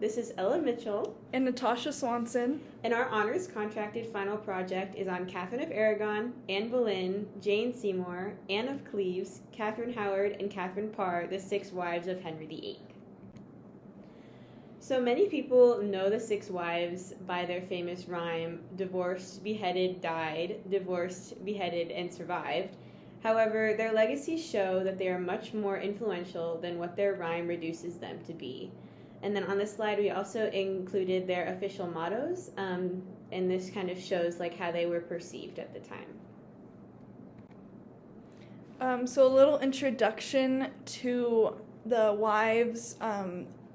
This is Ella Mitchell and Natasja Swanson. And our honors contracted final project is on Katherine of Aragon, Anne Boleyn, Jane Seymour, Anne of Cleves, Katherine Howard, and Katherine Parr, the 6 wives of Henry VIII. So many people know the 6 wives by their famous rhyme, divorced, beheaded, died, divorced, beheaded, and survived. However, their legacies show that they are much more influential than what their rhyme reduces them to be. And then on this slide, we also included their official mottos, and this kind of shows like how they were perceived at the time. So a little introduction to the wives.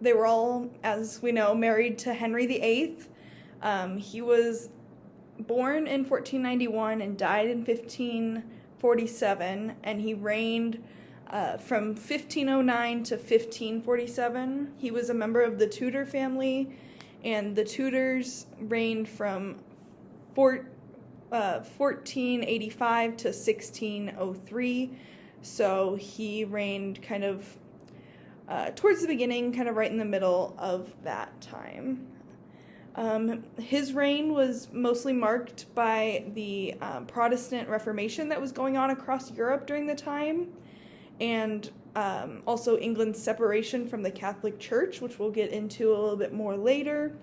They were all, as we know, married to Henry VIII. He was born in 1491 and died in 1547, and he reigned from 1509 to 1547. He was a member of the Tudor family, and the Tudors reigned from 1485 to 1603. So he reigned kind of towards the beginning, kind of right in the middle of that time. His reign was mostly marked by the Protestant Reformation that was going on across Europe during the time, and also England's separation from the Catholic Church, which we'll get into a little bit more later.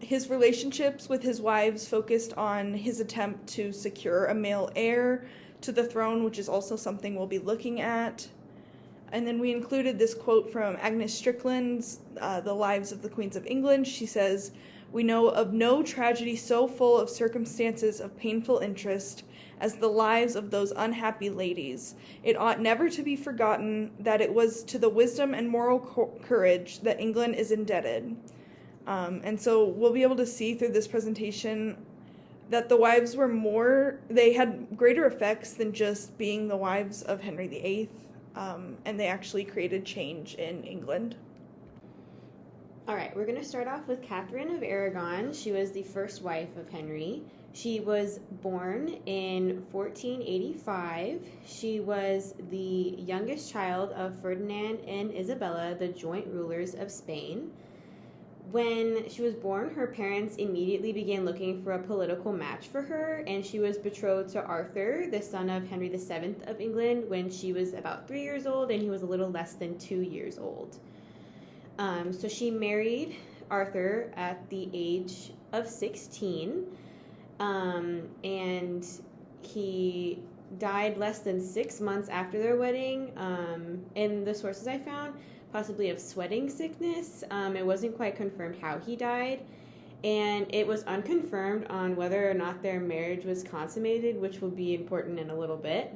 His relationships with his wives focused on his attempt to secure a male heir to the throne, which is also something we'll be looking at. And then we included this quote from Agnes Strickland's The Lives of the Queens of England. She says, "We know of no tragedy so full of circumstances of painful interest as the lives of those unhappy ladies. It ought never to be forgotten that it was to the wisdom and moral courage that England is indebted." And so we'll be able to see through this presentation that the wives were they had greater effects than just being the wives of Henry VIII. And they actually created change in England. All right, we're going to start off with Katherine of Aragon. She was the first wife of Henry. She was born in 1485. She was the youngest child of Ferdinand and Isabella, the joint rulers of Spain. When she was born, her parents immediately began looking for a political match for her, and she was betrothed to Arthur, the son of Henry VII of England, when she was about 3 years old, and he was a little less than 2 years old. So she married Arthur at the age of 16, and he died less than 6 months after their wedding. In the sources I found, possibly of sweating sickness. It wasn't quite confirmed how he died, and it was unconfirmed on whether or not their marriage was consummated, which will be important in a little bit.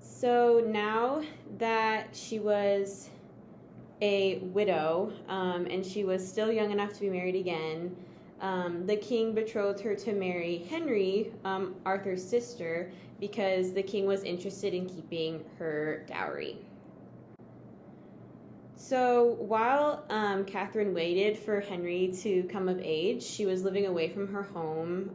So now that she was a widow, and she was still young enough to be married again, the king betrothed her to marry Henry, Arthur's sister, because the king was interested in keeping her dowry. So while Katherine waited for Henry to come of age, she was living away from her home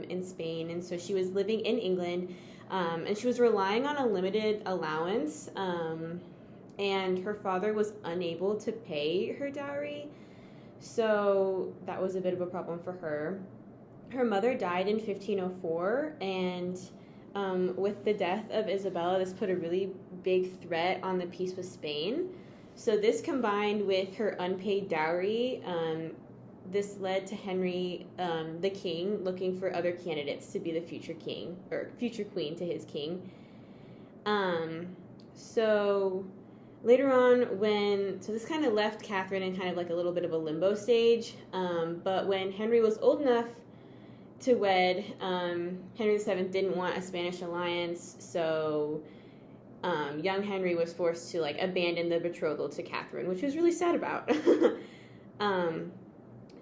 in Spain, and so she was living in England, and she was relying on a limited allowance, and her father was unable to pay her dowry, so that was a bit of a problem for her. Her mother died in 1504, and with the death of Isabella, this put a really big threat on the peace with Spain. So this combined with her unpaid dowry, this led to Henry, the king, looking for other candidates to be the future king, or future queen to his king. So later on, so this kind of left Katherine in kind of like a little bit of a limbo stage, but when Henry was old enough to wed, Henry VII didn't want a Spanish alliance, so young Henry was forced to abandon the betrothal to Katherine, which he was really sad about.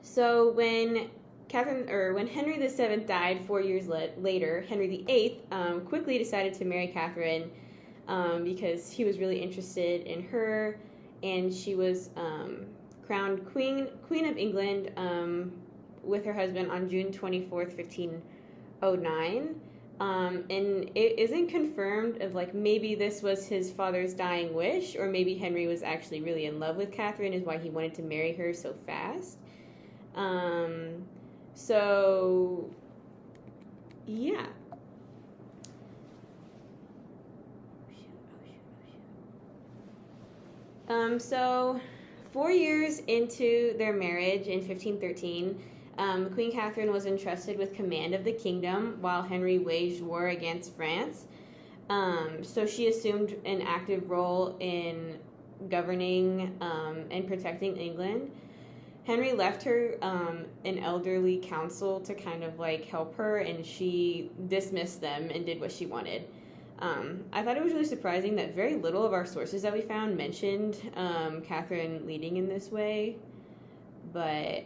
So when Henry VII died 4 years later, Henry VIII quickly decided to marry Katherine because he was really interested in her, and she was crowned Queen of England with her husband on June 24th, 1509. And it isn't confirmed of like maybe this was his father's dying wish, or maybe Henry was actually really in love with Catherine, is why he wanted to marry her so fast. So yeah. So 4 years into their marriage in 1513, Queen Catherine was entrusted with command of the kingdom while Henry waged war against France. So she assumed an active role in governing and protecting England. Henry left her an elderly council to kind of like help her, and she dismissed them and did what she wanted. I thought it was really surprising that very little of our sources that we found mentioned Catherine leading in this way. But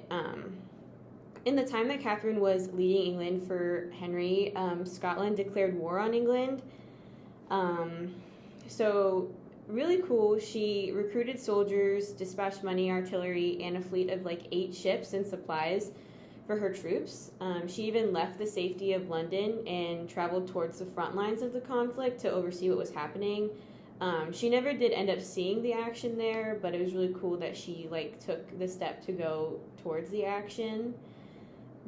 in the time that Catherine was leading England for Henry, Scotland declared war on England. So really cool. She recruited soldiers, dispatched money, artillery, and a fleet of like 8 ships and supplies for her troops. She even left the safety of London and traveled towards the front lines of the conflict to oversee what was happening. She never did end up seeing the action there, but it was really cool that she like took the step to go towards the action.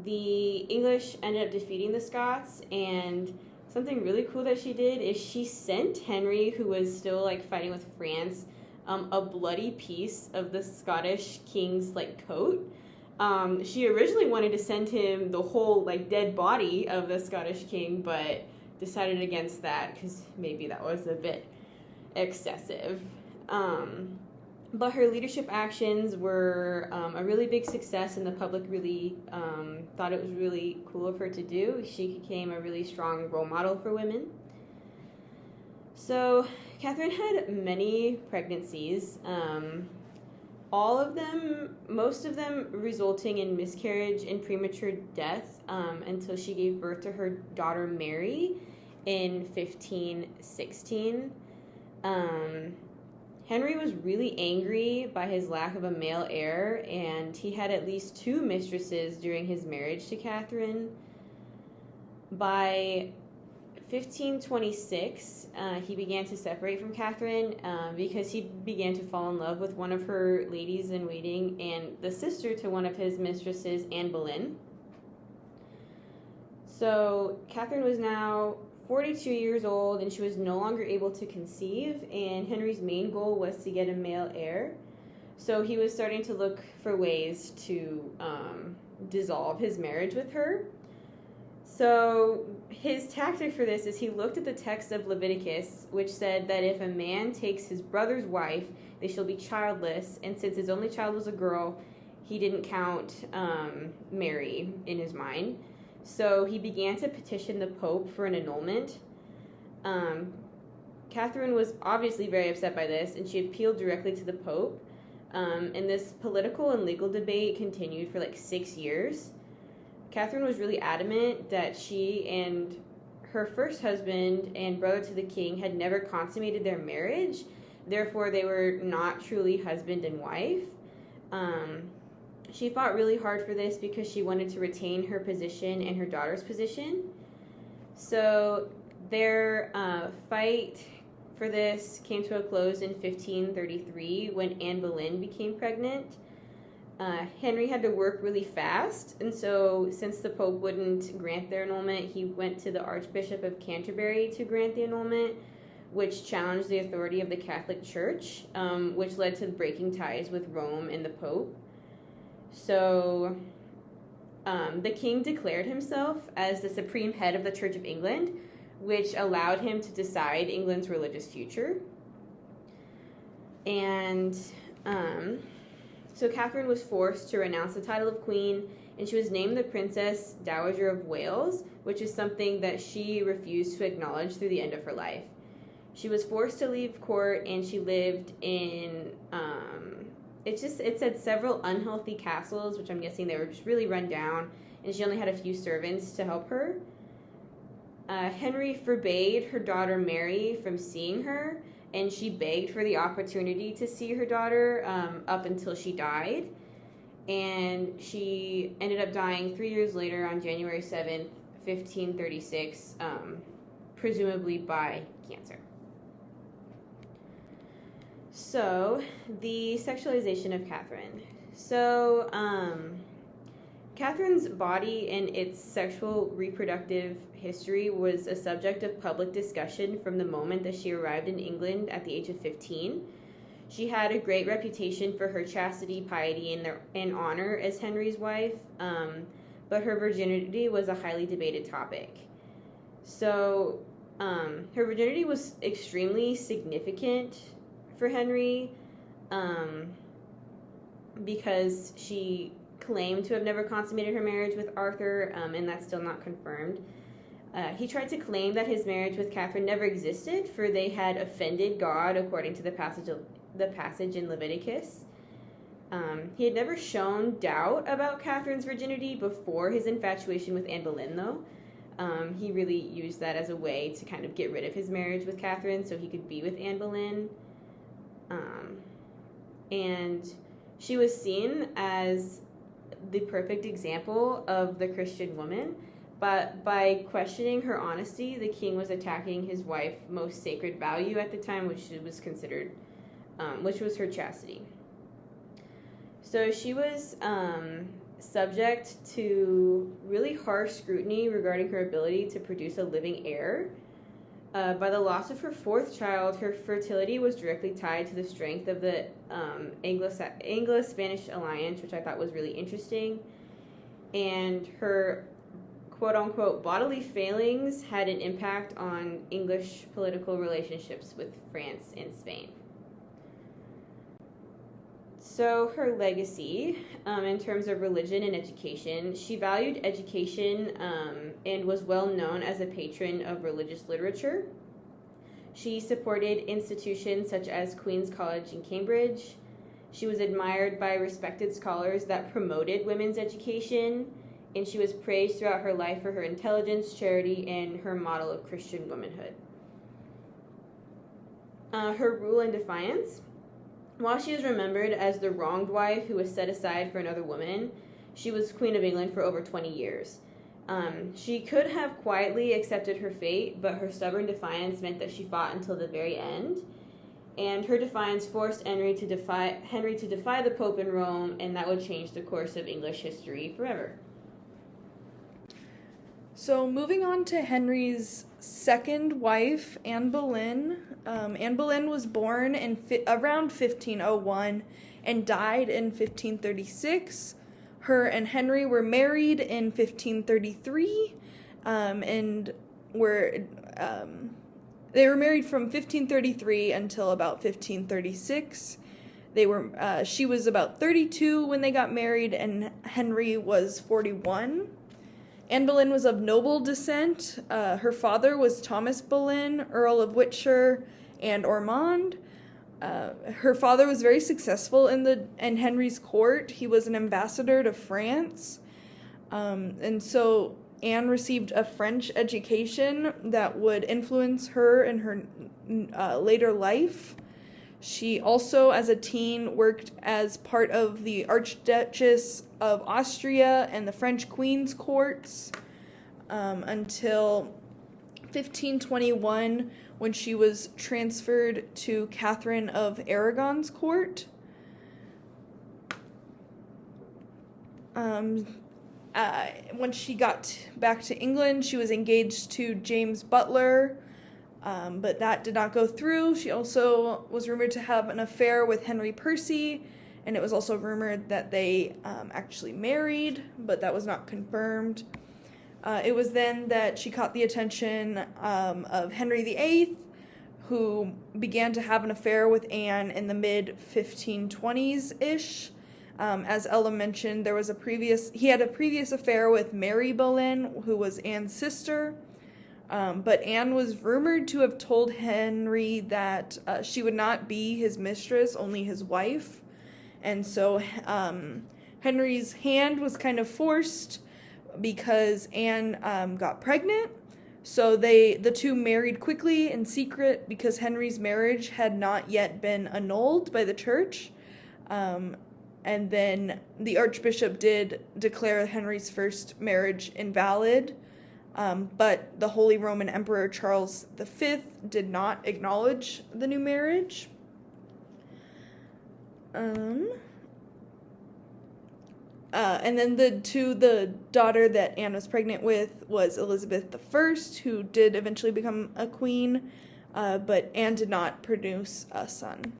The English ended up defeating the Scots, and something really cool that she did is she sent Henry, who was still like fighting with France, a bloody piece of the Scottish king's like coat. She originally wanted to send him the whole like dead body of the Scottish king, but decided against that because maybe that was a bit excessive. But her leadership actions were a really big success, and the public really thought it was really cool of her to do. She became a really strong role model for women. So Catherine had many pregnancies. Most of them resulting in miscarriage and premature death until she gave birth to her daughter Mary in 1516. Henry was really angry by his lack of a male heir, and he had at least 2 mistresses during his marriage to Catherine. By 1526, he began to separate from Catherine because he began to fall in love with one of her ladies-in-waiting and the sister to one of his mistresses, Anne Boleyn. So Catherine was now 42 years old, and she was no longer able to conceive, and Henry's main goal was to get a male heir. So he was starting to look for ways to dissolve his marriage with her. So his tactic for this is he looked at the text of Leviticus, which said that if a man takes his brother's wife, they shall be childless, and since his only child was a girl, he didn't count Mary in his mind. So he began to petition the Pope for an annulment. Catherine was obviously very upset by this, and she appealed directly to the Pope. And this political and legal debate continued for like 6 years. Catherine was really adamant that she and her first husband and brother to the king had never consummated their marriage. Therefore, they were not truly husband and wife. She fought really hard for this because she wanted to retain her position and her daughter's position. So their fight for this came to a close in 1533 when Anne Boleyn became pregnant. Henry had to work really fast, and so since the Pope wouldn't grant their annulment, he went to the Archbishop of Canterbury to grant the annulment, which challenged the authority of the Catholic Church, which led to breaking ties with Rome and the Pope. So the king declared himself as the supreme head of the Church of England, which allowed him to decide England's religious future. And so Catherine was forced to renounce the title of queen, and she was named the Princess Dowager of Wales, which is something that she refused to acknowledge through the end of her life. She was forced to leave court, and she lived in it said several unhealthy castles, which I'm guessing they were just really run down, and she only had a few servants to help her. Henry forbade her daughter Mary from seeing her, and she begged for the opportunity to see her daughter up until she died. And she ended up dying 3 years later on January 7th, 1536, presumably by cancer. So, the sexualization of Catherine. So, Catherine's body and its sexual reproductive history was a subject of public discussion from the moment that she arrived in England at the age of 15. She had a great reputation for her chastity, piety, and honor as Henry's wife, but her virginity was a highly debated topic. So, her virginity was extremely significant for Henry, because she claimed to have never consummated her marriage with Arthur, and that's still not confirmed. He tried to claim that his marriage with Catherine never existed, for they had offended God, according to the passage in Leviticus. He had never shown doubt about Catherine's virginity before his infatuation with Anne Boleyn, though. He really used that as a way to kind of get rid of his marriage with Catherine so he could be with Anne Boleyn. And she was seen as the perfect example of the Christian woman, but by questioning her honesty, the king was attacking his wife's most sacred value at the time, which was considered, which was her chastity. So she was subject to really harsh scrutiny regarding her ability to produce a living heir. By the loss of her fourth child, her fertility was directly tied to the strength of the Anglo-Spanish alliance, which I thought was really interesting. And her quote-unquote bodily failings had an impact on English political relationships with France and Spain. So her legacy, in terms of religion and education, she valued education and was well known as a patron of religious literature. She supported institutions such as Queen's College in Cambridge. She was admired by respected scholars that promoted women's education, and she was praised throughout her life for her intelligence, charity, and her model of Christian womanhood. Her rule and defiance. While she is remembered as the wronged wife who was set aside for another woman, she was Queen of England for over 20 years. She could have quietly accepted her fate, but her stubborn defiance meant that she fought until the very end. And her defiance forced Henry to defy the Pope in Rome, and that would change the course of English history forever. So moving on to Henry's second wife, Anne Boleyn. Anne Boleyn was born in around 1501 and died in 1536. Her and Henry were married in 1533, and they were married from 1533 until about 1536. She was about 32 when they got married, and Henry was 41. Anne Boleyn was of noble descent. Her father was Thomas Boleyn, Earl of Wiltshire and Ormond. Her father was very successful in Henry's court. He was an ambassador to France. And so Anne received a French education that would influence her in her later life. She also, as a teen, worked as part of the Archduchess of Austria and the French Queen's courts until 1521, when she was transferred to Katherine of Aragon's court. When she got back to England, she was engaged to James Butler, but that did not go through. She also was rumored to have an affair with Henry Percy, and it was also rumored that they actually married, but that was not confirmed. It was then that she caught the attention of Henry VIII, who began to have an affair with Anne in the mid-1520s-ish. As Ella mentioned, he had a previous affair with Mary Boleyn, who was Anne's sister. But Anne was rumored to have told Henry that she would not be his mistress, only his wife. And so Henry's hand was kind of forced because Anne got pregnant. So the two married quickly in secret because Henry's marriage had not yet been annulled by the church. And then the archbishop did declare Henry's first marriage invalid. But the Holy Roman Emperor Charles V did not acknowledge the new marriage. And then the daughter that Anne was pregnant with was Elizabeth I, who did eventually become a queen, but Anne did not produce a son.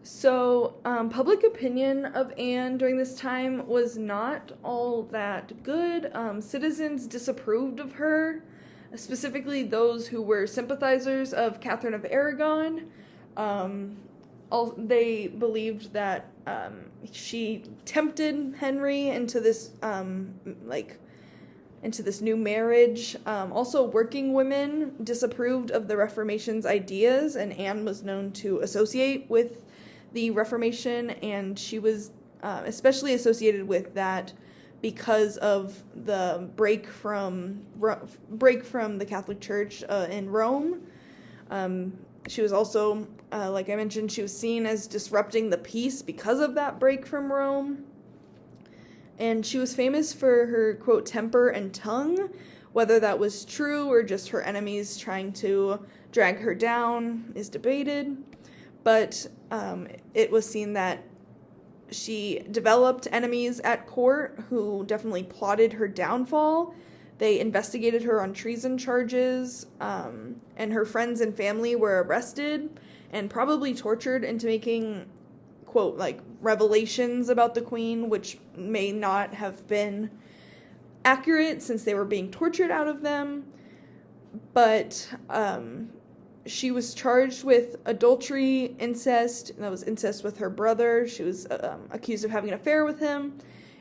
So, public opinion of Anne during this time was not all that good. Citizens disapproved of her, specifically those who were sympathizers of Katherine of Aragon. They believed that she tempted Henry into this new marriage. Also, working women disapproved of the Reformation's ideas, and Anne was known to associate with the Reformation, and she was especially associated with that because of the break from the Catholic Church in Rome. She was also, like I mentioned, she was seen as disrupting the peace because of that break from Rome. And she was famous for her, quote, temper and tongue. Whether that was true or just her enemies trying to drag her down is debated. But it was seen that she developed enemies at court who definitely plotted her downfall. They investigated her on treason charges, and her friends and family were arrested and probably tortured into making, quote, like, revelations about the queen, which may not have been accurate since they were being tortured out of them. But she was charged with adultery, incest, and that was incest with her brother. She was accused of having an affair with him,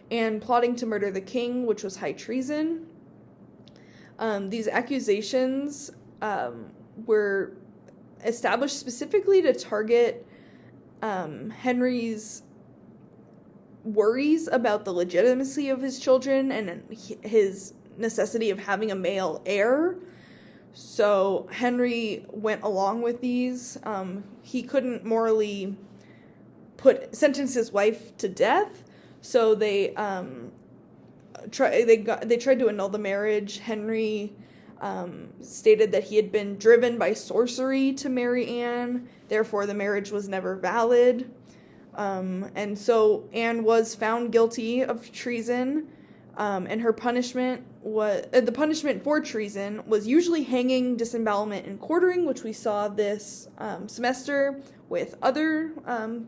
and plotting to murder the king, which was high treason. These accusations were established specifically to target Henry's worries about the legitimacy of his children and his necessity of having a male heir. So Henry went along with these. He couldn't morally sentence his wife to death, so they tried to annul the marriage. Henry stated that he had been driven by sorcery to marry Anne, therefore the marriage was never valid. And so Anne was found guilty of treason, and her punishment was the punishment for treason was usually hanging, disembowelment, and quartering, which we saw this semester with the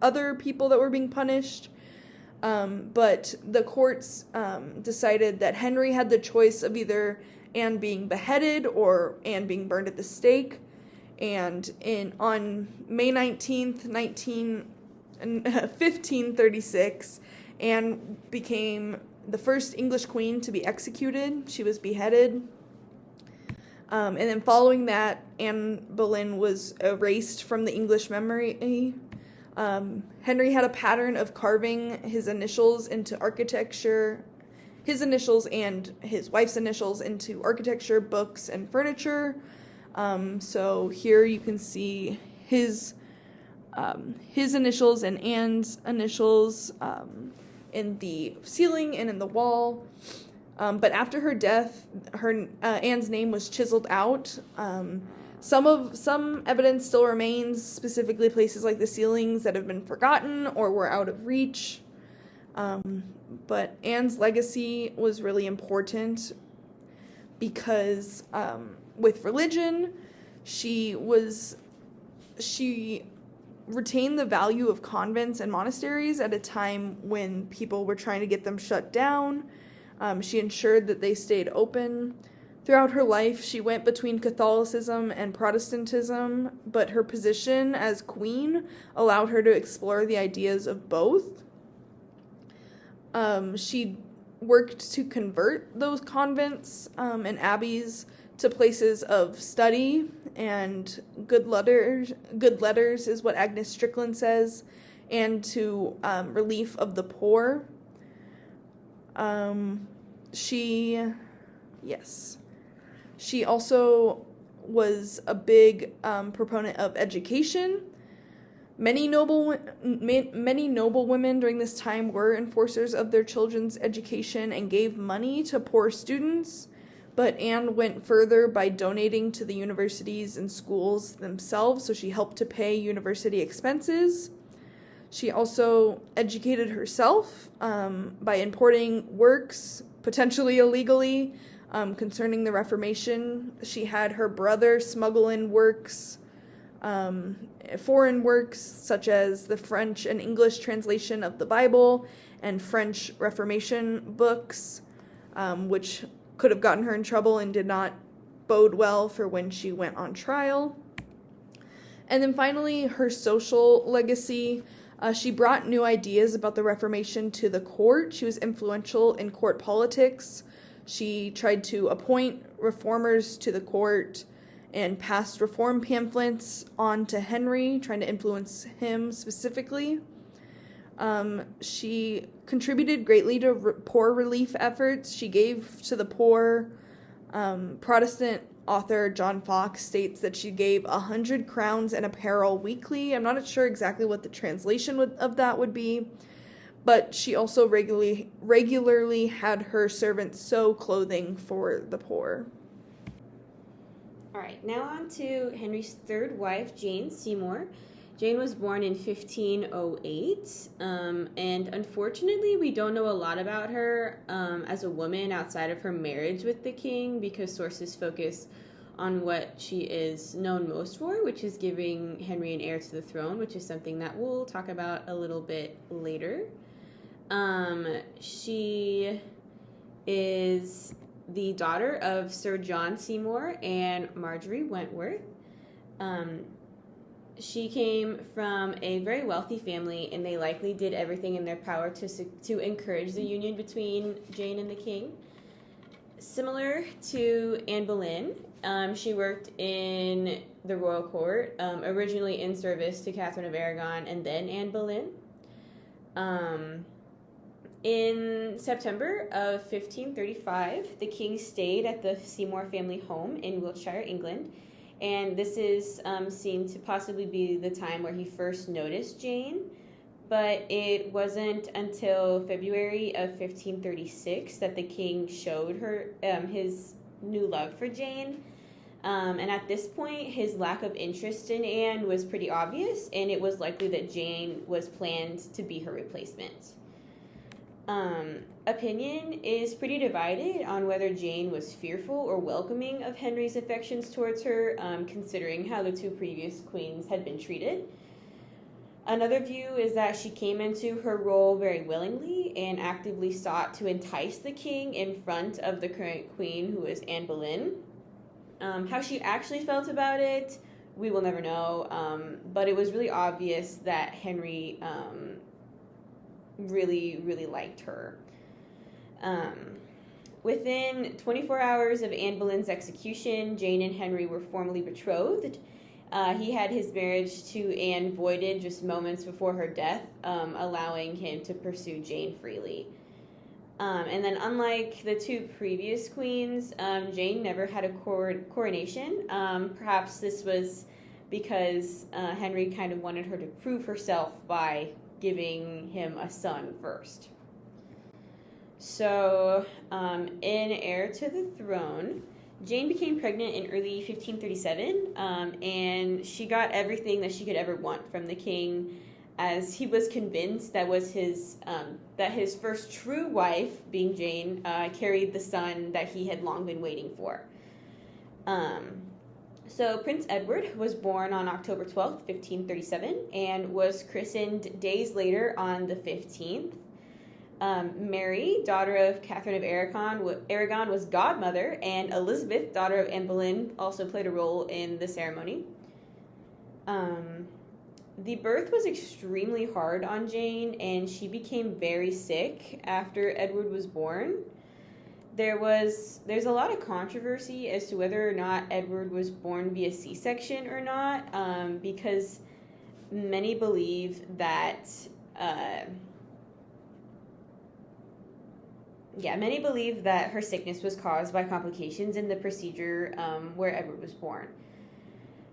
other people that were being punished. But the courts decided that Henry had the choice of either Anne being beheaded or Anne being burned at the stake. And on May 19th, 1536, Anne became the first English queen to be executed. She was beheaded. And then following that, Anne Boleyn was erased from the English memory. Henry had a pattern of carving his initials into architecture, his initials and his wife's initials into architecture, books, and furniture. So here you can see his initials and Anne's initials in the ceiling and in the wall. But after her death, Anne's name was chiseled out. Some evidence still remains, specifically places like the ceilings that have been forgotten or were out of reach. But Anne's legacy was really important because with religion, she retained the value of convents and monasteries at a time when people were trying to get them shut down. She ensured that they stayed open. Throughout her life, she went between Catholicism and Protestantism, but her position as queen allowed her to explore the ideas of both. She worked to convert those convents and abbeys to places of study and good letters is what Agnes Strickland says, and to relief of the poor. She also was a big proponent of education. Many noblewomen during this time were enforcers of their children's education and gave money to poor students, but Anne went further by donating to the universities and schools themselves, so she helped to pay university expenses. She also educated herself by importing works, potentially illegally, concerning the Reformation. She had her brother smuggle in works, foreign works such as the French and English translation of the Bible and French Reformation books, which could have gotten her in trouble and did not bode well for when she went on trial. And then finally, her social legacy. She brought new ideas about the Reformation to the court. She was influential in court politics. She tried to appoint reformers to the court and passed reform pamphlets on to Henry, trying to influence him specifically. She contributed greatly to poor relief efforts. She gave to the poor. Protestant author John Fox states that she gave 100 crowns and apparel weekly. I'm not sure exactly what the translation of that would be, but she also regularly had her servants sew clothing for the poor. All right, now on to Henry's third wife, Jane Seymour. Jane was born in 1508, and unfortunately we don't know a lot about her as a woman outside of her marriage with the king, because sources focus on what she is known most for, which is giving Henry an heir to the throne, which is something that we'll talk about a little bit later. She is the daughter of Sir John Seymour and Marjorie Wentworth. She came from a very wealthy family, and they likely did everything in their power to encourage the union between Jane and the king. Similar to Anne Boleyn, she worked in the royal court, originally in service to Katherine of Aragon and then Anne Boleyn. In September of 1535, the king stayed at the Seymour family home in Wiltshire, England, and this is seen to possibly be the time where he first noticed Jane, but it wasn't until February of 1536 that the king showed her his new love for Jane. And at this point, his lack of interest in Anne was pretty obvious, and it was likely that Jane was planned to be her replacement. Opinion is pretty divided on whether Jane was fearful or welcoming of Henry's affections towards her, considering how the two previous queens had been treated. Another view is that she came into her role very willingly and actively sought to entice the king in front of the current queen, who is Anne Boleyn. How she actually felt about it, we will never know, but it was really obvious that Henry really liked her. Within 24 hours of Anne Boleyn's execution, Jane and Henry were formally betrothed. He had his marriage to Anne voided just moments before her death, allowing him to pursue Jane freely. And then unlike the two previous queens, Jane never had a coronation. Perhaps this was because Henry kind of wanted her to prove herself by giving him a son first. So, in heir to the throne, Jane became pregnant in early 1537, and she got everything that she could ever want from the king, as he was convinced that his first true wife, being Jane, carried the son that he had long been waiting for. So Prince Edward was born on October 12th, 1537, and was christened days later on the 15th. Mary, daughter of Katherine of Aragon, was godmother, and Elizabeth, daughter of Anne Boleyn, also played a role in the ceremony. The birth was extremely hard on Jane, and she became very sick after Edward was born. There's a lot of controversy as to whether or not Edward was born via C-section or not, because many believe that her sickness was caused by complications in the procedure where Edward was born.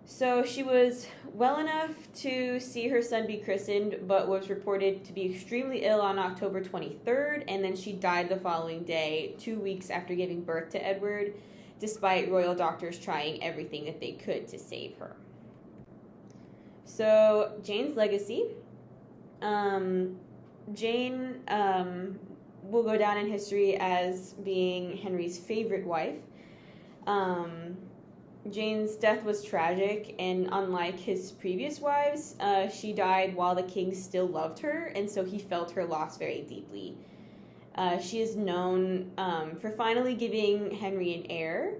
So she was well enough to see her son be christened, but was reported to be extremely ill on October 23rd, and then she died the following day, 2 weeks after giving birth to Edward, despite royal doctors trying everything that they could to save her. So, Jane's legacy. Jane will go down in history as being Henry's favorite wife. Jane's death was tragic, and unlike his previous wives, she died while the king still loved her, and so he felt her loss very deeply. She is known for finally giving Henry an heir,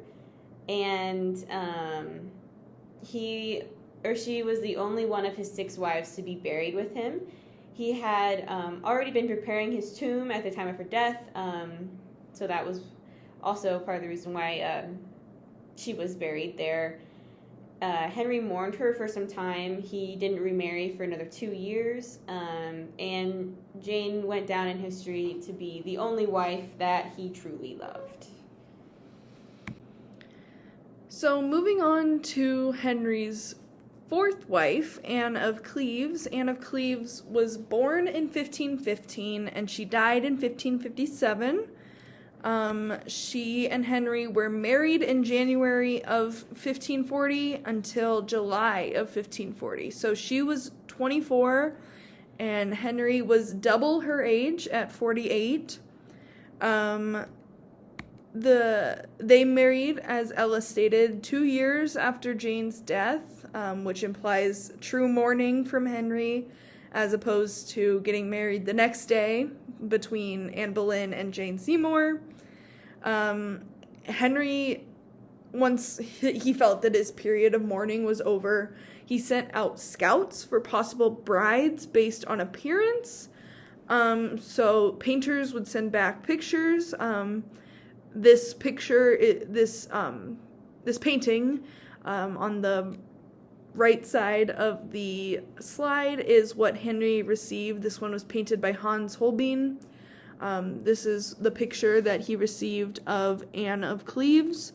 and she was the only one of his 6 wives to be buried with him. He had already been preparing his tomb at the time of her death, so that was also part of the reason why she was buried there. Henry mourned her for some time. He didn't remarry for another 2 years, and Jane went down in history to be the only wife that he truly loved. So moving on to Henry's 4th wife, Anne of Cleves. Anne of Cleves was born in 1515 and she died in 1557. She and Henry were married in January of 1540 until July of 1540. So she was 24 and Henry was double her age at 48. They married, as Ella stated, 2 years after Jane's death, which implies true mourning from Henry, as opposed to getting married the next day between Anne Boleyn and Jane Seymour. Henry, once he felt that his period of mourning was over, he sent out scouts for possible brides based on appearance. So painters would send back pictures. This painting on the right side of the slide is what Henry received. This one was painted by Hans Holbein. This is the picture that he received of Anne of Cleves.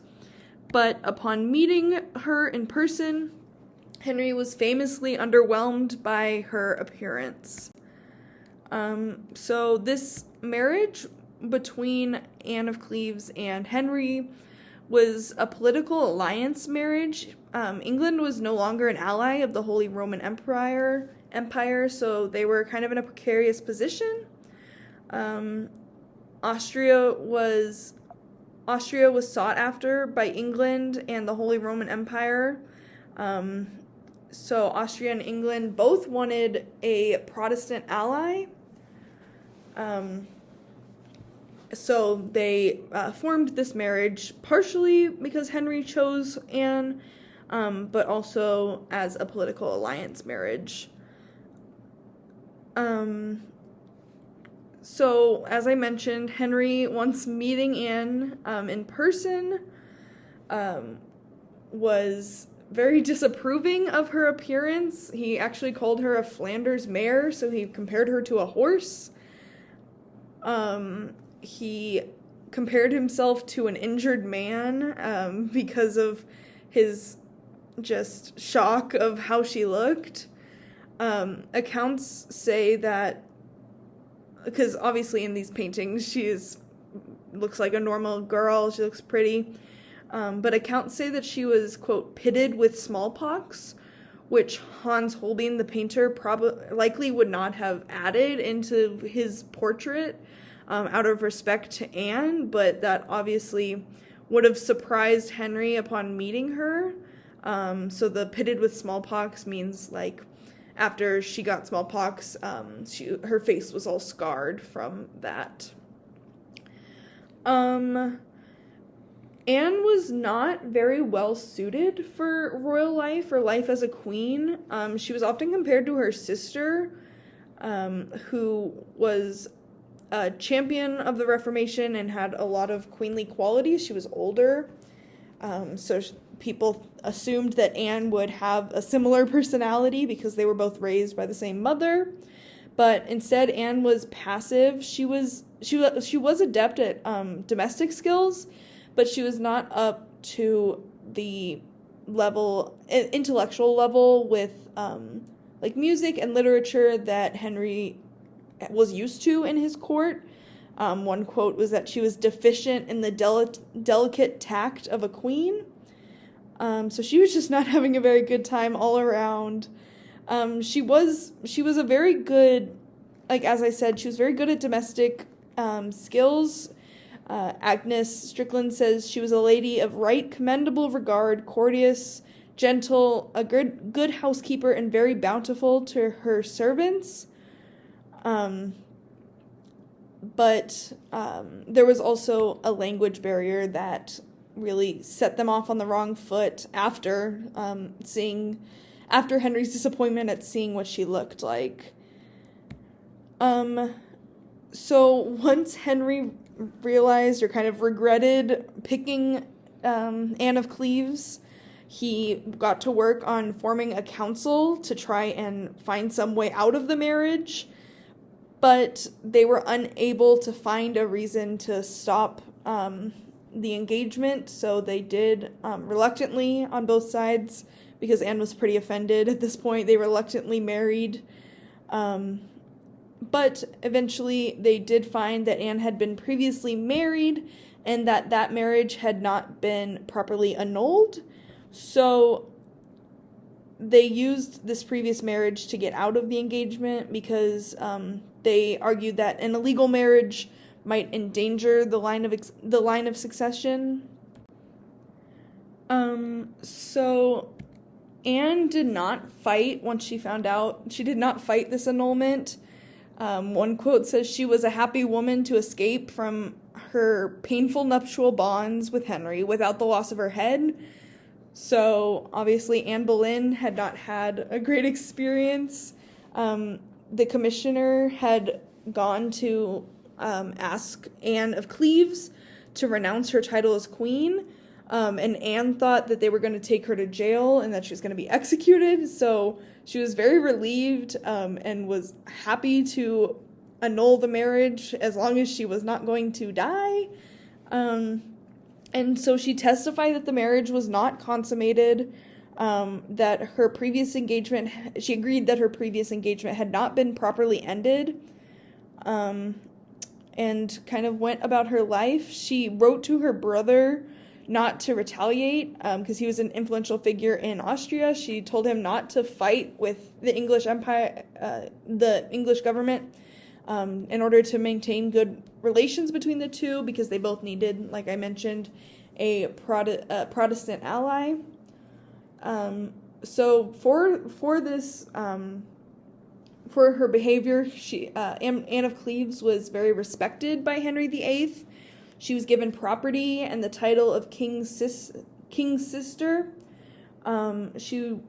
But upon meeting her in person, Henry was famously underwhelmed by her appearance. So this marriage between Anne of Cleves and Henry was a political alliance marriage. England was no longer an ally of the Holy Roman Empire, so they were kind of in a precarious position. Austria was sought after by England and the Holy Roman Empire. So Austria and England both wanted a Protestant ally. So they formed this marriage partially because Henry chose Anne, but also as a political alliance marriage. So, as I mentioned, Henry, once meeting Anne in person, was very disapproving of her appearance. He actually called her a Flanders mare, so he compared her to a horse. He compared himself to an injured man because of his just shock of how she looked. Accounts say that, because obviously in these paintings she looks like a normal girl, she looks pretty, but accounts say that she was, quote, pitted with smallpox, which Hans Holbein, the painter, likely would not have added into his portrait out of respect to Anne, but that obviously would have surprised Henry upon meeting her. So the pitted with smallpox means, like, after she got smallpox, her face was all scarred from that. Anne was not very well suited for royal life or life as a queen. She was often compared to her sister, who was a champion of the Reformation and had a lot of queenly qualities. She was older, so people assumed that Anne would have a similar personality because they were both raised by the same mother. But instead, Anne was passive. She was adept at domestic skills, but she was not up to the intellectual level with like music and literature that Henry was used to in his court. One quote was that she was deficient in the delicate tact of a queen. So she was just not having a very good time all around. She was a very good, like, as I said, she was very good at domestic skills. Agnes Strickland says she was a lady of right commendable regard, courteous, gentle, a good housekeeper, and very bountiful to her servants. But there was also a language barrier that really set them off on the wrong foot after Henry's disappointment at seeing what she looked like. So once Henry realized or kind of regretted picking Anne of Cleves, he got to work on forming a council to try and find some way out of the marriage, but they were unable to find a reason to stop the engagement, so they did reluctantly on both sides, because Anne was pretty offended at this point. They reluctantly married. But eventually they did find that Anne had been previously married and that marriage had not been properly annulled. So they used this previous marriage to get out of the engagement because they argued that an illegal marriage might endanger the line of succession. So Anne did not fight once she found out. She did not fight this annulment. One quote says she was a happy woman to escape from her painful nuptial bonds with Henry without the loss of her head. So obviously Anne Boleyn had not had a great experience. The commissioner had gone to ask Anne of Cleves to renounce her title as queen, and Anne thought that they were going to take her to jail and that she was going to be executed, so she was very relieved and was happy to annul the marriage as long as she was not going to die. And so she testified that the marriage was not consummated, that her previous engagement, she agreed that her previous engagement had not been properly ended, and kind of went about her life. She wrote to her brother not to retaliate, because he was an influential figure in Austria. She told him not to fight with the English Empire, the English government, in order to maintain good relations between the two, because they both needed, like I mentioned, a Protestant ally. So for this, for her behavior, Anne of Cleves was very respected by Henry VIII. She was given property and the title of King's sister. She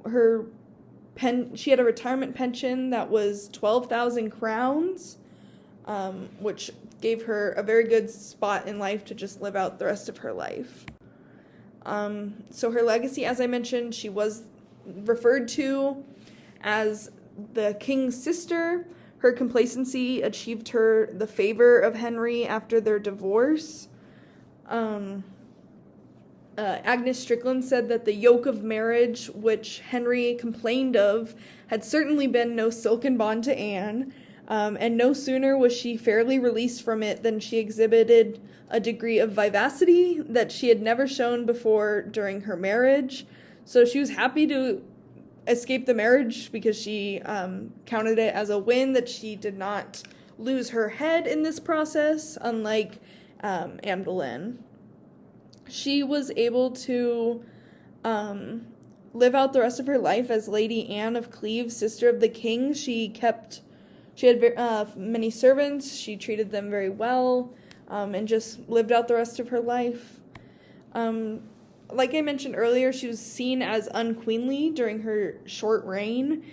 had a retirement pension that was 12,000 crowns, which gave her a very good spot in life to just live out the rest of her life. So her legacy, as I mentioned, she was referred to as the king's sister. Her complacency achieved her the favor of Henry after their divorce. Agnes Strickland said that the yoke of marriage, which Henry complained of, had certainly been no silken bond to Anne, and no sooner was she fairly released from it than she exhibited a degree of vivacity that she had never shown before during her marriage. So she was happy to escape the marriage because she counted it as a win that she did not lose her head in this process, unlike Anne Boleyn. She was able to live out the rest of her life as Lady Anne of Cleves, sister of the king. She had many servants. She treated them very well, and just lived out the rest of her life. Like I mentioned earlier, she was seen as unqueenly during her short reign,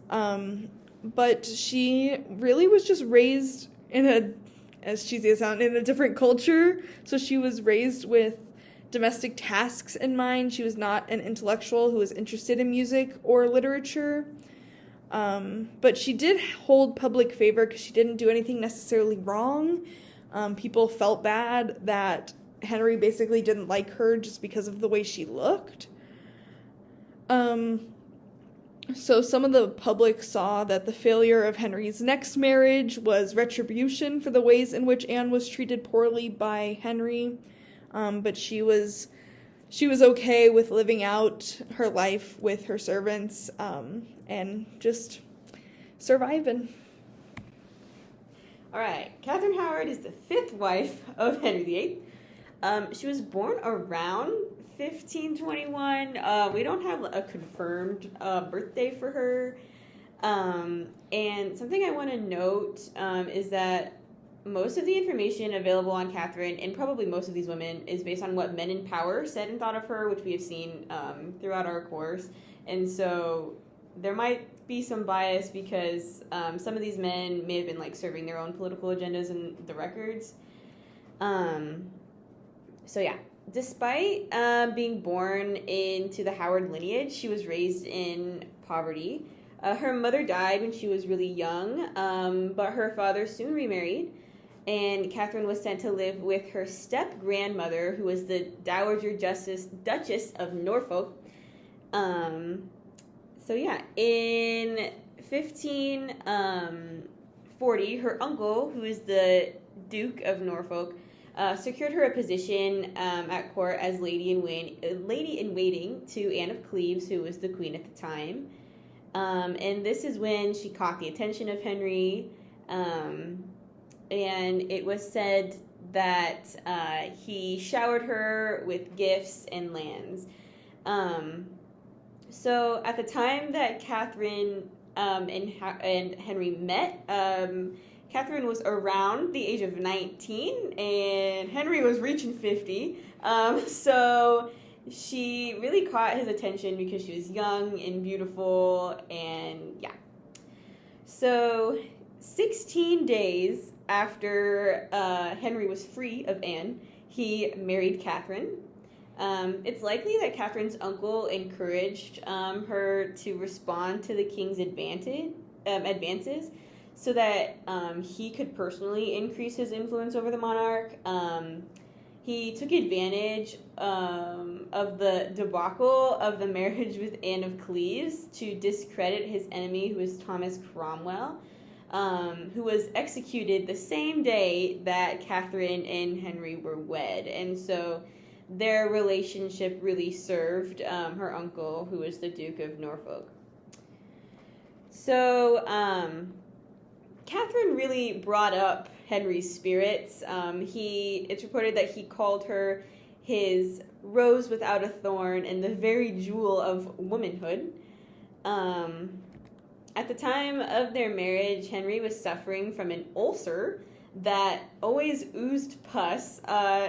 but she really was just raised in as cheesy as it sounds, in a different culture. So she was raised with domestic tasks in mind. She was not an intellectual who was interested in music or literature, but she did hold public favor because she didn't do anything necessarily wrong. People felt bad that Henry basically didn't like her just because of the way she looked. So some of the public saw that the failure of Henry's next marriage was retribution for the ways in which Anne was treated poorly by Henry, but she was okay with living out her life with her servants and just surviving. All right, Katherine Howard is the 5th wife of Henry VIII. She was born around 1521. We don't have a confirmed birthday for her. And something I want to note is that most of the information available on Katherine, and probably most of these women, is based on what men in power said and thought of her, which we have seen throughout our course. And so there might be some bias because some of these men may have been like serving their own political agendas in the records. So yeah, despite being born into the Howard lineage, she was raised in poverty. Her mother died when she was really young, but her father soon remarried, and Katherine was sent to live with her step-grandmother, who was the Dowager Duchess of Norfolk. So yeah, in 1540, her uncle, who is the Duke of Norfolk, secured her a position at court as lady in waiting to Anne of Cleves, who was the queen at the time. And this is when she caught the attention of Henry, and it was said that he showered her with gifts and lands. So at the time that Katherine and Henry met, Katherine was around the age of 19, and Henry was reaching 50. So she really caught his attention because she was young and beautiful, and yeah. So 16 days after Henry was free of Anne, he married Katherine. It's likely that Katherine's uncle encouraged her to respond to the king's advances so that he could personally increase his influence over the monarch. He took advantage of the debacle of the marriage with Anne of Cleves to discredit his enemy, who was Thomas Cromwell, who was executed the same day that Katherine and Henry were wed. And so their relationship really served her uncle, who was the Duke of Norfolk. So Katherine really brought up Henry's spirits. It's reported that he called her his rose without a thorn and the very jewel of womanhood. At the time of their marriage, Henry was suffering from an ulcer that always oozed pus.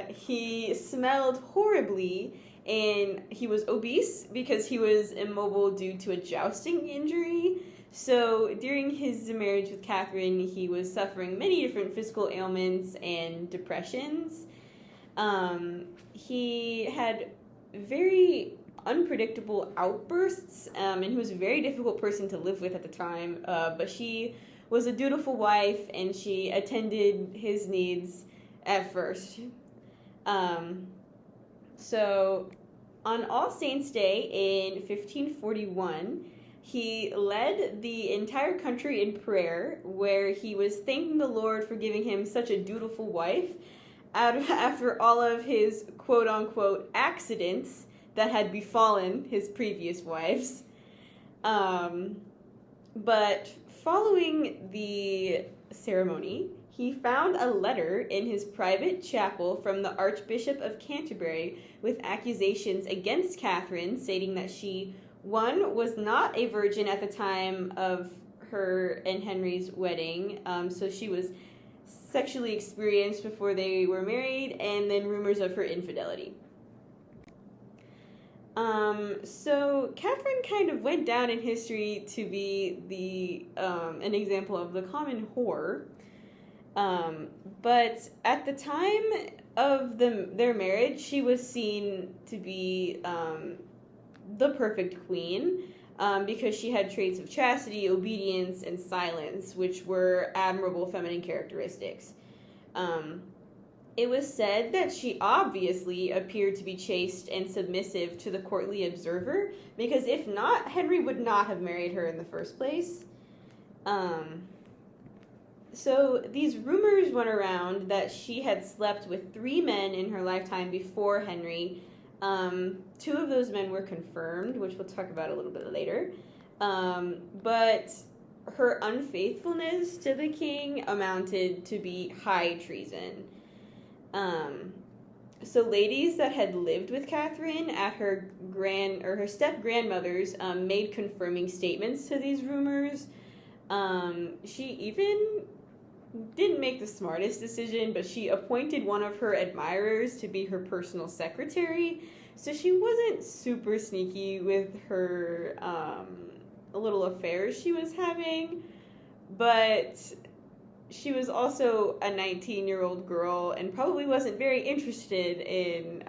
He smelled horribly, and he was obese because he was immobile due to a jousting injury. So during his marriage with Katherine, he was suffering many different physical ailments and depressions. He had very unpredictable outbursts, and he was a very difficult person to live with at the time, but she was a dutiful wife, and she attended his needs at first. So on All Saints' Day in 1541, he led the entire country in prayer, where he was thanking the Lord for giving him such a dutiful wife after all of his quote-unquote accidents that had befallen his previous wives. But following the ceremony, he found a letter in his private chapel from the Archbishop of Canterbury with accusations against Katherine, stating that she, one, was not a virgin at the time of her and Henry's wedding, so she was sexually experienced before they were married, and then rumors of her infidelity. So Katherine kind of went down in history to be an example of the common whore. But at the time of their marriage, she was seen to be the perfect queen, because she had traits of chastity, obedience, and silence, which were admirable feminine characteristics. It was said that she obviously appeared to be chaste and submissive to the courtly observer, because if not, Henry would not have married her in the first place. So these rumors went around that she had slept with 3 men in her lifetime before Henry. 2 of those men were confirmed, which we'll talk about a little bit later. But her unfaithfulness to the king amounted to be high treason. So ladies that had lived with Catherine at her step-grandmother's made confirming statements to these rumors. She even didn't make the smartest decision, but she appointed one of her admirers to be her personal secretary. So she wasn't super sneaky with her little affairs she was having, but she was also a 19-year-old girl and probably wasn't very interested in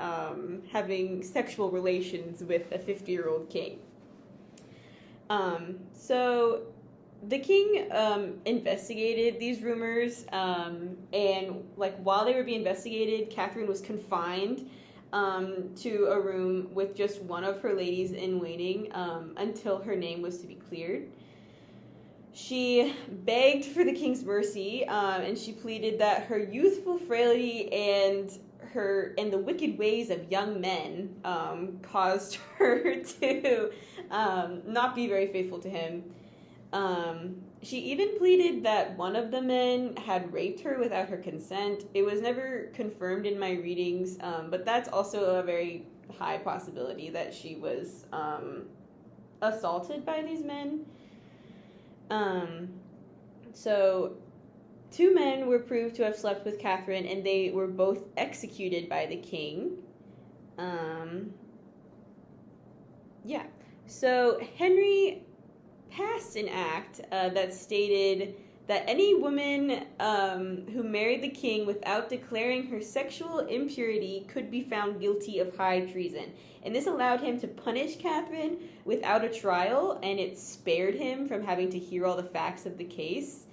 having sexual relations with a 50-year-old king. So the king investigated these rumors, and while they were being investigated, Catherine was confined to a room with just one of her ladies in waiting until her name was to be cleared. She begged for the king's mercy, and she pleaded that her youthful frailty and the wicked ways of young men caused her to not be very faithful to him. She even pleaded that one of the men had raped her without her consent. It was never confirmed in my readings, but that's also a very high possibility that she was assaulted by these men. So 2 men were proved to have slept with Catherine, and they were both executed by the king. So Henry passed an act that stated that any woman who married the king without declaring her sexual impurity could be found guilty of high treason. And this allowed him to punish Catherine without a trial, and it spared him from having to hear all the facts of the case.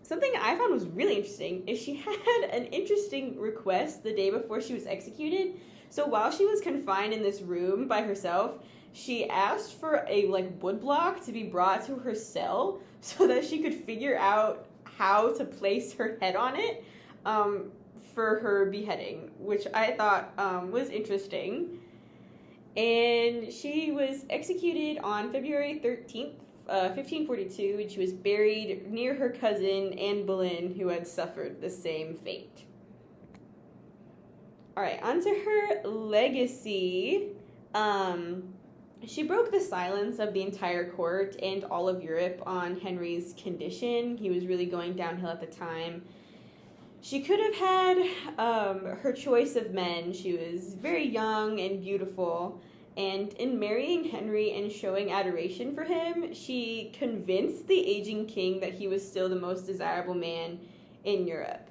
Something I found was really interesting is she had an interesting request the day before she was executed. So while she was confined in this room by herself, she asked for a woodblock to be brought to her cell so that she could figure out how to place her head on it for her beheading, which I thought was interesting. And she was executed on February 13th, 1542, and she was buried near her cousin Anne Boleyn, who had suffered the same fate. All right, on to her legacy. She broke the silence of the entire court and all of Europe on Henry's condition. He was really going downhill at the time. She could have had her choice of men. She was very young and beautiful. And in marrying Henry and showing adoration for him, she convinced the aging king that he was still the most desirable man in Europe.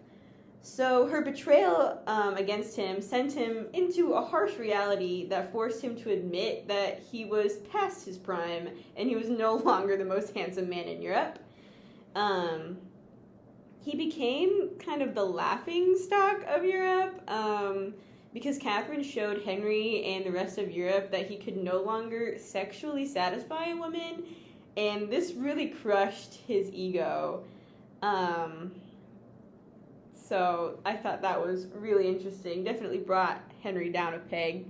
So her betrayal against him sent him into a harsh reality that forced him to admit that he was past his prime and he was no longer the most handsome man in Europe. He became kind of the laughingstock of Europe because Catherine showed Henry and the rest of Europe that he could no longer sexually satisfy a woman, and this really crushed his ego. So I thought that was really interesting. Definitely brought Henry down a peg.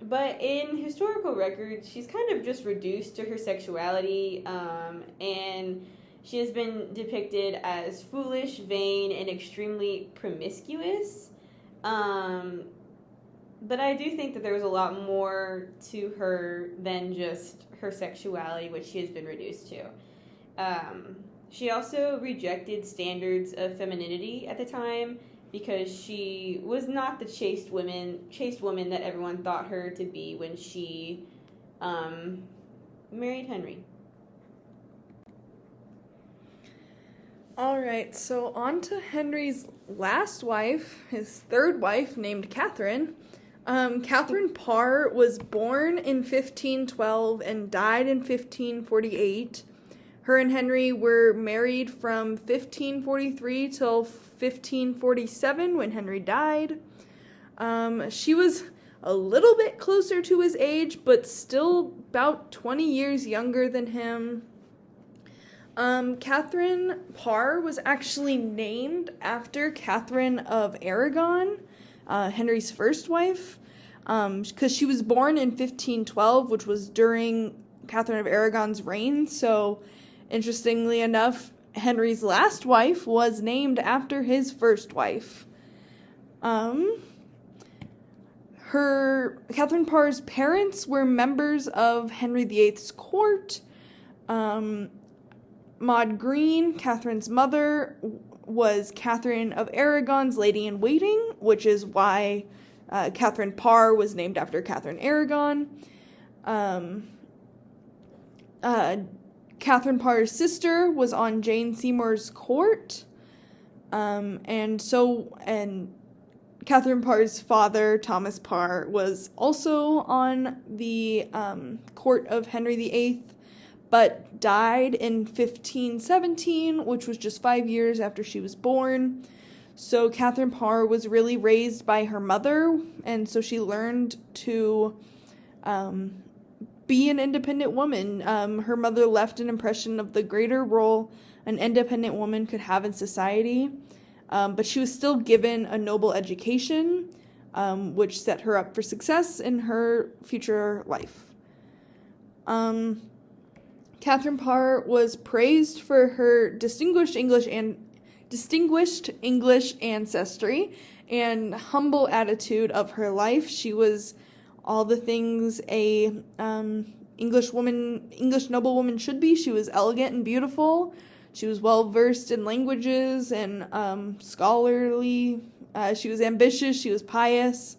But in historical records, she's kind of just reduced to her sexuality, and she has been depicted as foolish, vain, and extremely promiscuous. But I do think that there was a lot more to her than just her sexuality, which she has been reduced to. She also rejected standards of femininity at the time because she was not the chaste woman that everyone thought her to be when she married Henry. All right, so on to Henry's last wife, his 3rd wife, named Katherine. Katherine Parr was born in 1512 and died in 1548. Her and Henry were married from 1543 till 1547 when Henry died. She was a little bit closer to his age, but still about 20 years younger than him. Katherine Parr was actually named after Katherine of Aragon, Henry's first wife, because she was born in 1512, which was during Katherine of Aragon's reign. So, interestingly enough, Henry's last wife was named after his first wife. Katherine Parr's parents were members of Henry VIII's court. Maud Green, Catherine's mother, was Katherine of Aragon's lady-in-waiting, which is why Katherine Parr was named after Katherine Aragon. Katherine Parr's sister was on Jane Seymour's court, and Katherine Parr's father, Thomas Parr, was also on the court of Henry VIII, but died in 1517, which was just 5 years after she was born. So Katherine Parr was really raised by her mother, and so she learned to be an independent woman. Her mother left an impression of the greater role an independent woman could have in society, but she was still given a noble education, which set her up for success in her future life. Katherine Parr was praised for her distinguished English ancestry and humble attitude of her life. She was all the things a English noblewoman should be. She was elegant and beautiful. She was well versed in languages and scholarly. She was ambitious. She was pious,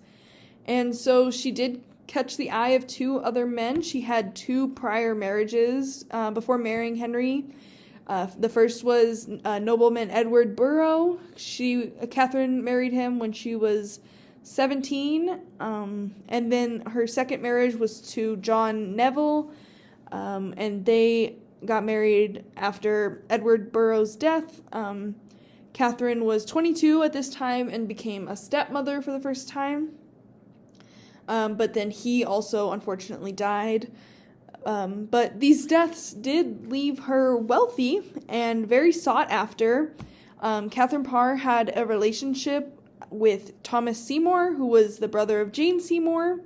and so she did catch the eye of 2 other men. She had 2 prior marriages before marrying Henry. The first was nobleman Edward Burrough. Katherine married him when she was 17, and then her second marriage was to John Neville, and they got married after Edward Burrough's death. Katherine was 22 at this time and became a stepmother for the first time. But then he also unfortunately died. But these deaths did leave her wealthy and very sought after. Katherine Parr had a relationship with Thomas Seymour, who was the brother of Jane Seymour.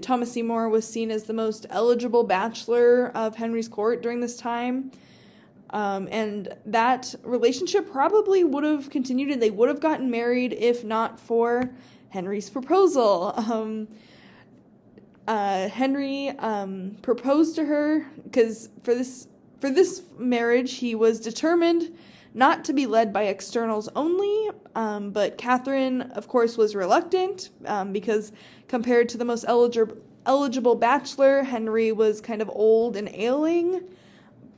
Thomas Seymour was seen as the most eligible bachelor of Henry's court during this time. And that relationship probably would have continued, and they would have gotten married if not for Henry's proposal. Henry proposed to her because for this marriage he was determined not to be led by externals only, but Katherine, of course, was reluctant because compared to the most eligible bachelor, Henry was kind of old and ailing.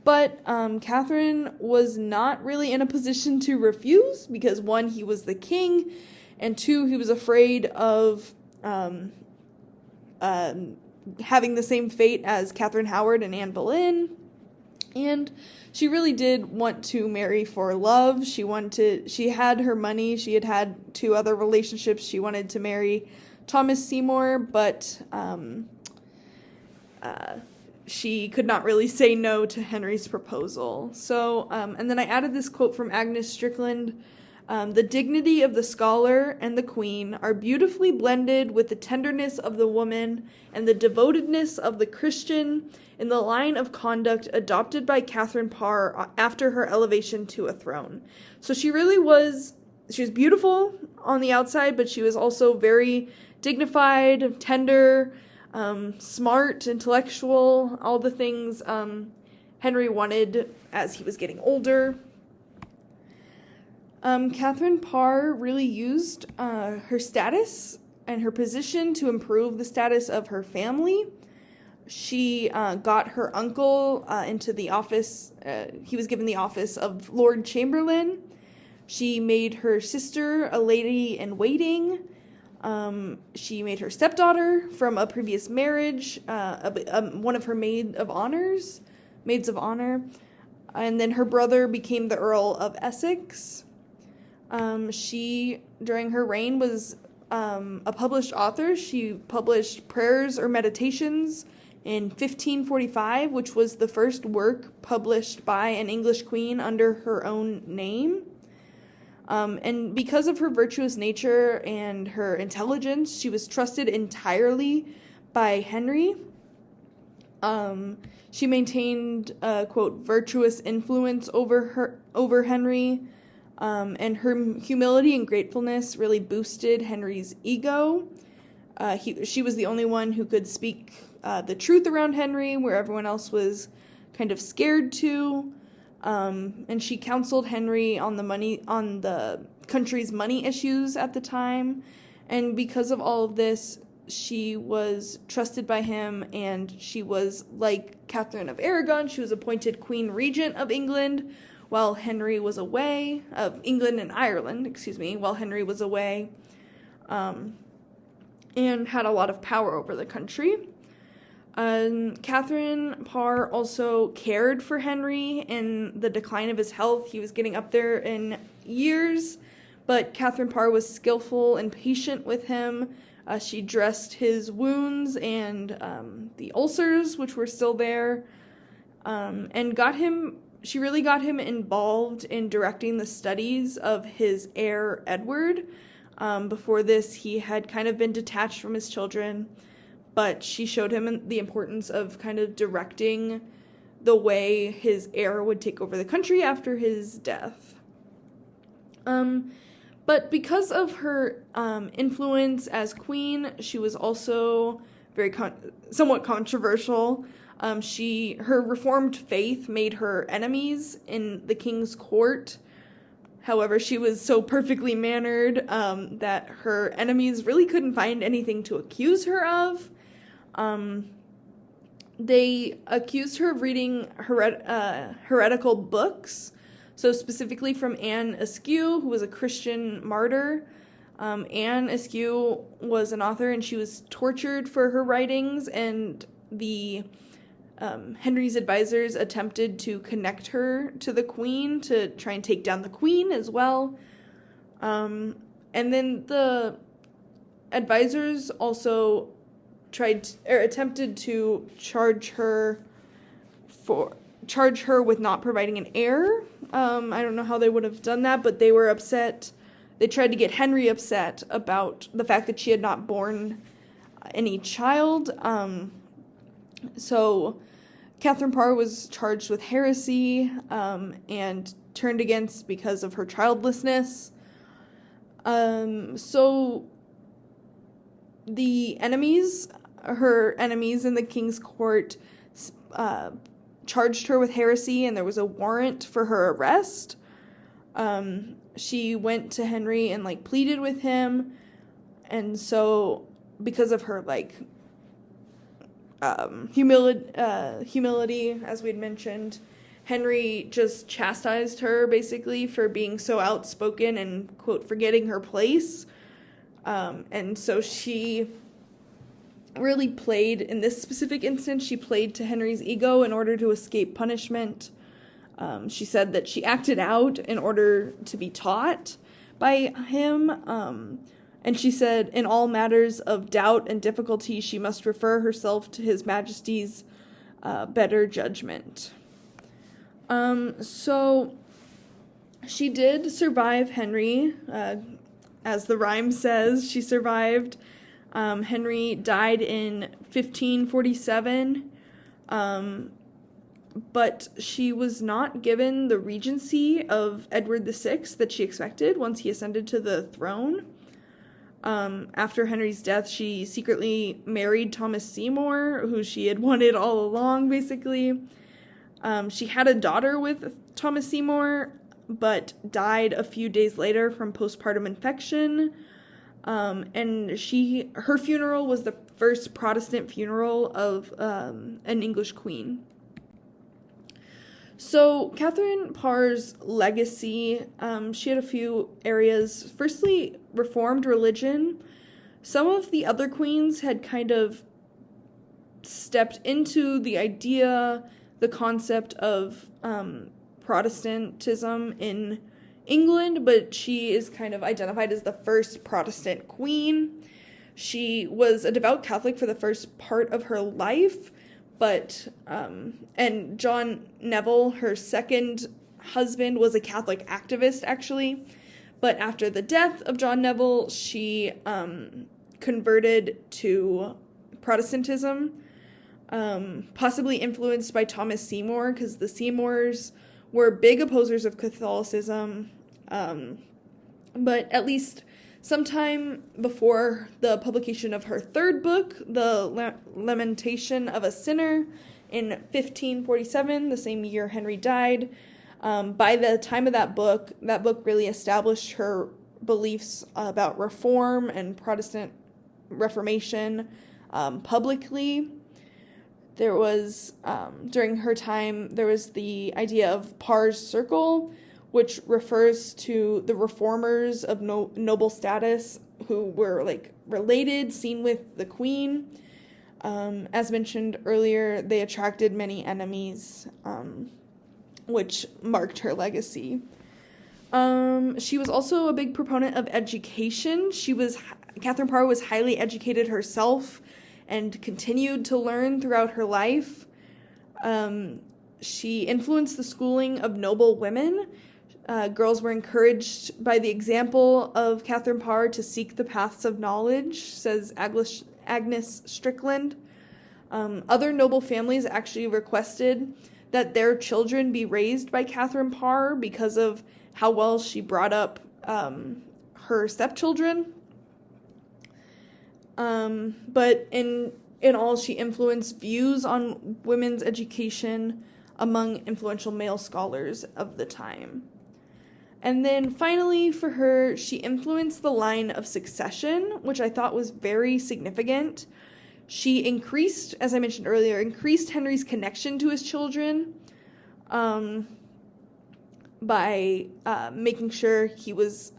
But Katherine was not really in a position to refuse because, 1, he was the king, and 2, he was afraid of having the same fate as Katherine Howard and Anne Boleyn. And she really did want to marry for love. She had her money. She had had 2 other relationships. She wanted to marry Thomas Seymour, but she could not really say no to Henry's proposal. So, and then I added this quote from Agnes Strickland. The dignity of the scholar and the queen are beautifully blended with the tenderness of the woman and the devotedness of the Christian in the line of conduct adopted by Katherine Parr after her elevation to a throne. So she was beautiful on the outside, but she was also very dignified, tender, smart, intellectual, all the things Henry wanted as he was getting older. Katherine Parr really used her status and her position to improve the status of her family. She got her uncle into the office. He was given the office of Lord Chamberlain. She made her sister a lady-in-waiting. She made her stepdaughter from a previous marriage one of her maids of honor. And then her brother became the Earl of Essex. She, during her reign, was a published author. She published Prayers or Meditations in 1545, which was the first work published by an English queen under her own name. And because of her virtuous nature and her intelligence, she was trusted entirely by Henry. She maintained a, quote, virtuous influence over Henry, and her humility and gratefulness really boosted Henry's ego. She was the only one who could speak the truth around Henry, where everyone else was kind of scared to. And she counseled Henry on the country's money issues at the time. And because of all of this, she was trusted by him, and she was, like Katherine of Aragon, she was appointed Queen Regent of England while Henry was away, of England and Ireland, while Henry was away, and had a lot of power over the country. Katherine Parr also cared for Henry in the decline of his health. He was getting up there in years, but Katherine Parr was skillful and patient with him. She dressed his wounds and the ulcers, which were still there, and she really got him involved in directing the studies of his heir, Edward. Before this, he had kind of been detached from his children, but she showed him the importance of kind of directing the way his heir would take over the country after his death. But because of her influence as queen, she was also somewhat controversial. Her reformed faith made her enemies in the king's court. However, she was so perfectly mannered that her enemies really couldn't find anything to accuse her of. They accused her of reading heretical books. So specifically from Anne Askew, who was a Christian martyr. Anne Askew was an author, and she was tortured for her writings, and the Henry's advisors attempted to connect her to the queen to try and take down the queen as well. And then the advisors also attempted to charge her with not providing an heir. I don't know how they would have done that, but they were upset. They tried to get Henry upset about the fact that she had not borne any child. So Katherine Parr was charged with heresy and turned against because of her childlessness. So her enemies in the king's court charged her with heresy, and there was a warrant for her arrest. She went to Henry and pleaded with him, and so because of her humility, as we'd mentioned, Henry just chastised her basically for being so outspoken and, quote, forgetting her place. And so she really played, in this specific instance, she played to Henry's ego in order to escape punishment. She said that she acted out in order to be taught by him. And she said, in all matters of doubt and difficulty, she must refer herself to His Majesty's better judgment. So she did survive Henry. As the rhyme says, she survived. Henry died in 1547, but she was not given the regency of Edward VI that she expected once he ascended to the throne. After Henry's death, she secretly married Thomas Seymour, who she had wanted all along, basically. She had a daughter with Thomas Seymour, but died a few days later from postpartum infection. And her funeral was the first Protestant funeral of an English queen. So Katherine Parr's legacy, she had a few areas. Firstly, Reformed religion. Some of the other queens had kind of stepped into the idea, the concept of Protestantism in England, but she is kind of identified as the first Protestant queen. She was a devout Catholic for the first part of her life, but, and John Neville, her second husband, was a Catholic activist, actually. But after the death of John Neville, she converted to Protestantism, possibly influenced by Thomas Seymour, because the Seymours were big opposers of Catholicism. But at least sometime before the publication of her third book, The Lamentation of a Sinner, in 1547, the same year Henry died, by the time of that book really established her beliefs about reform and Protestant Reformation publicly. There was, during her time, there was the idea of Parr's Circle, which refers to the reformers of noble status who were, like, related, seen with the queen. As mentioned earlier, they attracted many enemies, which marked her legacy. She was also a big proponent of education. Katherine Parr was highly educated herself and continued to learn throughout her life. She influenced the schooling of noble women. Girls were encouraged by the example of Katherine Parr to seek the paths of knowledge, says Agnes Strickland. Other noble families actually requested that their children be raised by Katherine Parr because of how well she brought up her stepchildren. But in all, she influenced views on women's education among influential male scholars of the time. And then finally, for her, she influenced the line of succession, which I thought was very significant. She increased, as I mentioned earlier, Henry's connection to his children by making sure he was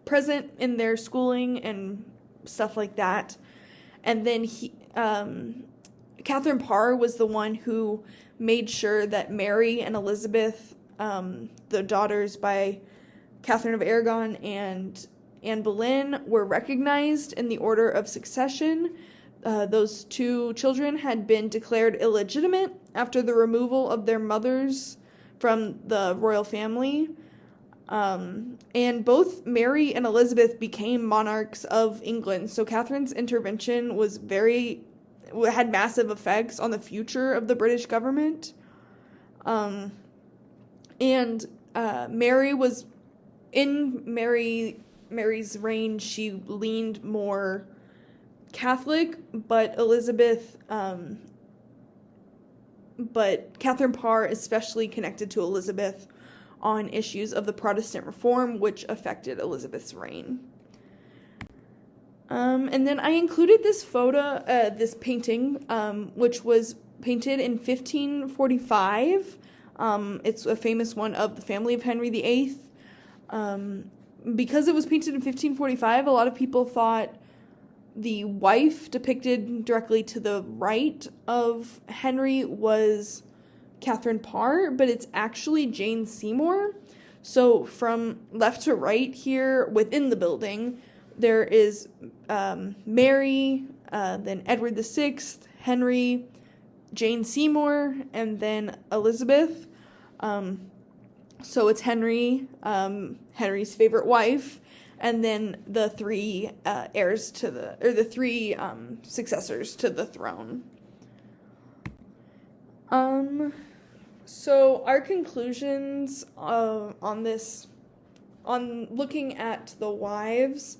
present in their schooling and stuff like that. And then Katherine Parr was the one who made sure that Mary and Elizabeth, the daughters by Katherine of Aragon and Anne Boleyn, were recognized in the order of succession. Those two children had been declared illegitimate after the removal of their mothers from the royal family. And both Mary and Elizabeth became monarchs of England. So Catherine's intervention had massive effects on the future of the British government. And Mary was, in Mary's reign, she leaned more Catholic, but Katherine Parr especially connected to Elizabeth on issues of the Protestant reform, which affected Elizabeth's reign. And then I included this this painting, which was painted in 1545. It's a famous one of the family of Henry VIII. Because it was painted in 1545, a lot of people thought the wife depicted directly to the right of Henry was Katherine Parr, but it's actually Jane Seymour. So from left to right here within the building, there is Mary, then Edward VI, Henry, Jane Seymour, and then Elizabeth. So it's Henry, Henry's favorite wife, and then the three successors to the throne. So our conclusions on looking at the wives,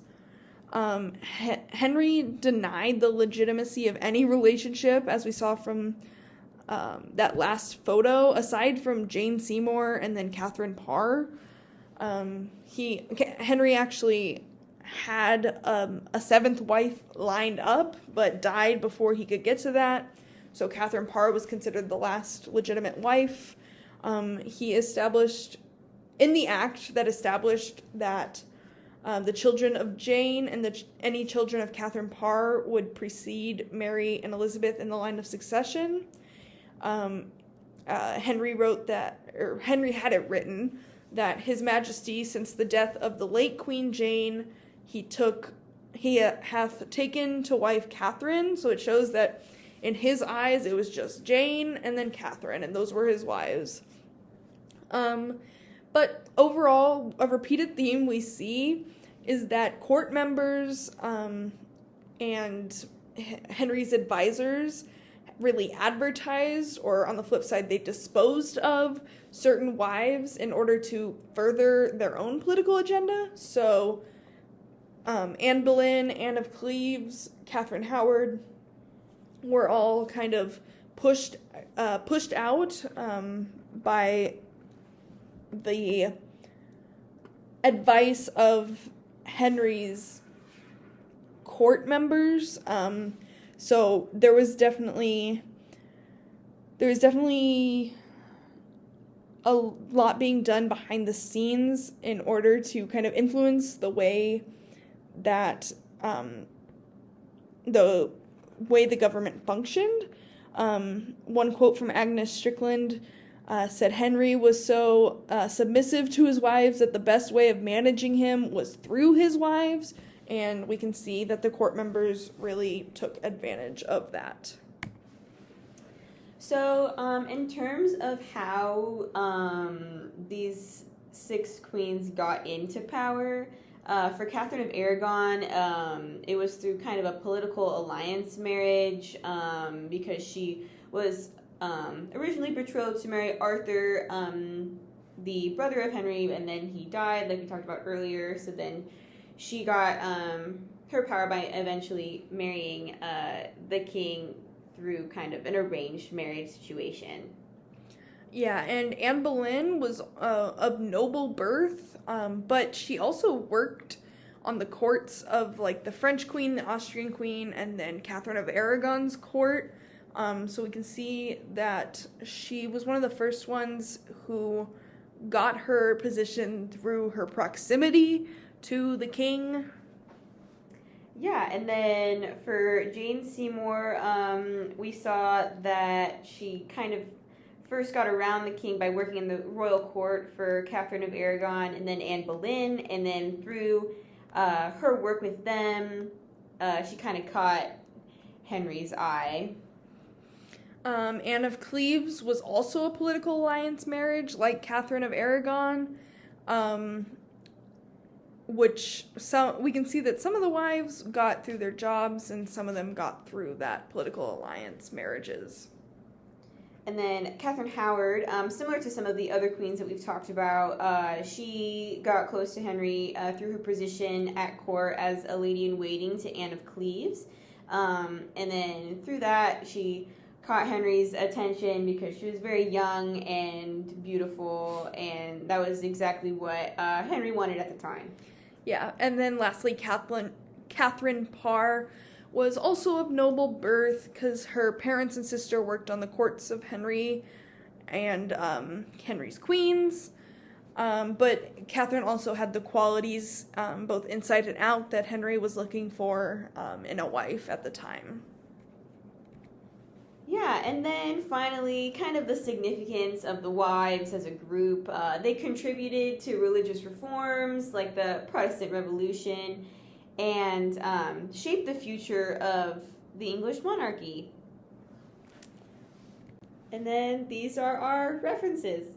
Henry denied the legitimacy of any relationship, as we saw from that last photo, aside from Jane Seymour and then Katherine Parr. Henry actually had a seventh wife lined up, but died before he could get to that. So Katherine Parr was considered the last legitimate wife. He established, in the act that established that the children of Jane and any children of Katherine Parr would precede Mary and Elizabeth in the line of succession. Henry had it written that His Majesty, since the death of the late Queen Jane, he hath taken to wife Katherine. So it shows that in his eyes it was just Jane and then Katherine, and those were his wives. But overall, a repeated theme we see is that court members and Henry's advisors really advertised, or on the flip side, they disposed of certain wives in order to further their own political agenda. So Anne Boleyn, Anne of Cleves, Katherine Howard were all kind of pushed out by the advice of Henry's court members. So there was definitely a lot being done behind the scenes in order to kind of influence the way that the government functioned. One quote from Agnes Strickland said Henry was so submissive to his wives that the best way of managing him was through his wives, and we can see that the court members really took advantage of that. So, in terms of how these 6 queens got into power, for Katherine of Aragon, it was through kind of a political alliance marriage, because she was originally betrothed to marry Arthur, the brother of Henry, and then he died, like we talked about earlier. So then she got her power by eventually marrying the king through kind of an arranged marriage situation. Yeah, and Anne Boleyn was of noble birth, but she also worked on the courts of like the French queen, the Austrian queen, and then Katherine of Aragon's court. So we can see that she was one of the first ones who got her position through her proximity to the king. Yeah, and then for Jane Seymour, we saw that she kind of first got around the king by working in the royal court for Katherine of Aragon and then Anne Boleyn, and then through her work with them, she kind of caught Henry's eye. Anne of Cleves was also a political alliance marriage, like Katherine of Aragon, which we can see that some of the wives got through their jobs and some of them got through that political alliance marriages. And then Katherine Howard, similar to some of the other queens that we've talked about, she got close to Henry through her position at court as a lady-in-waiting to Anne of Cleves. And then through that, she caught Henry's attention because she was very young and beautiful, and that was exactly what Henry wanted at the time. Yeah, and then lastly, Katherine Parr was also of noble birth because her parents and sister worked on the courts of Henry and Henry's queens. But Katherine also had the qualities, both inside and out, that Henry was looking for in a wife at the time. Yeah, and then finally, kind of the significance of the wives as a group. They contributed to religious reforms like the Protestant Revolution and shaped the future of the English monarchy. And then these are our references.